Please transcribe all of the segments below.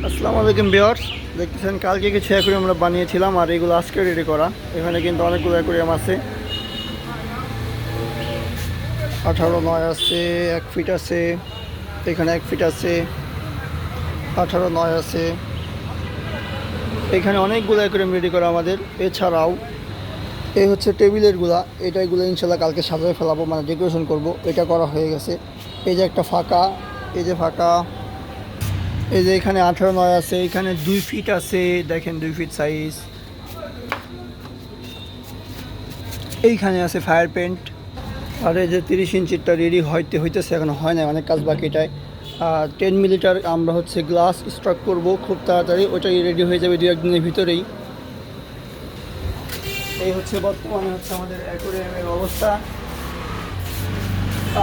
আসসালামু আলাইকুম ভিউয়ার্স, দেখতেছেন কালকে কিছু অ্যাকুরিয়াম আমরা বানিয়েছিলাম আর এগুলো আজকে রেডি করা। এখানে কিন্তু অনেকগুলো অ্যাকুরিয়াম আছে, 18/9 আছে, 1 ফিট আছে, এখানে 1 ফিট আছে, 18/9 আছে। এখানে অনেকগুলো অ্যাকুরিয়াম রেডি করা আমাদের। এছাড়াও এই হচ্ছে টেবিলেরগুলা, এটাইগুলো ইনশাল্লাহ কালকে সাজায় ফেলাবো, মানে ডেকোরেশন করব। এটা করা হয়ে গেছে। এই যে একটা ফাঁকা, এই যে ফাঁকা, এই যে এখানে 18/9 আছে, এখানে 2 ফিট আছে, দেখেন 2 ফিট সাইজ। এইখানে আছে ফায়ার পেন্ট। আর এই যে 30 ইঞ্চিরটা রেডি হইতেছে, এখন হয় না, অনেক কাজ বাকি এটাই। আর 10 মিলিটার আমরা হচ্ছে গ্লাস স্টক করব খুব তাড়াতাড়ি, ওটাই রেডি হয়ে যাবে 2-1 দিনের ভিতরেই। এই হচ্ছে বর্তমানে হচ্ছে আমাদের অ্যাকোয়ারিয়ামের অবস্থা।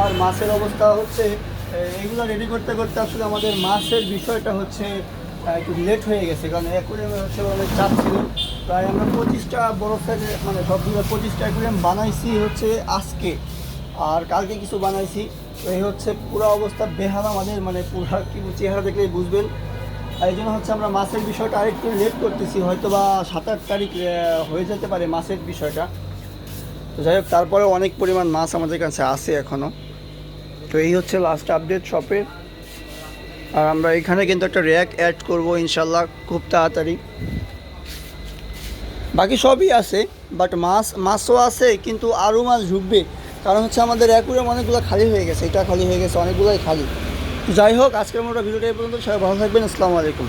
আর মাছের অবস্থা হচ্ছে এগুলো রেডি করতে করতে আসলে আমাদের মাছের বিষয়টা হচ্ছে একটু লেট হয়ে গেছে, কারণ অ্যাকোয়ারিয়ামে হচ্ছে অনেক চাপ ছিল। প্রায় আমরা 25টা বড় সাইজের, মানে সবগুলো 25টা অ্যাকোয়ারিয়াম বানাইছি হচ্ছে আজকে, আর কালকে কিছু বানাইছি। তো এই হচ্ছে পুরো অবস্থা বেহাল আমাদের, মানে পুরো কি চেহারা দেখলেই বুঝবেন। আর এই জন্য হচ্ছে আমরা মাছের বিষয়টা আরেকটু লেট করতেছি, হয়তো বা 7-8 তারিখ হয়ে যেতে পারে মাছের বিষয়টা। তো যাই হোক, তারপরে অনেক পরিমাণ মাছ আমাদের কাছে আছে এখনও। তো এই হচ্ছে লাস্ট আপডেট শপের। আর আমরা এখানে কিন্তু একটা র্যাক অ্যাড করব ইনশাল্লাহ খুব তাড়াতাড়ি। বাকি সবই আছে, বাট মাছও আছে, কিন্তু আরও মাছ ঢুকবে। কারণ হচ্ছে আমাদের অ্যাকুরিয়াম অনেকগুলো খালি হয়ে গেছে, এটা খালি হয়ে গেছে, অনেকগুলোই খালি। যাই হোক, আজকের মতো ভিডিওটা এই পর্যন্ত। সবাই ভালো থাকবেন। আসসালামু আলাইকুম।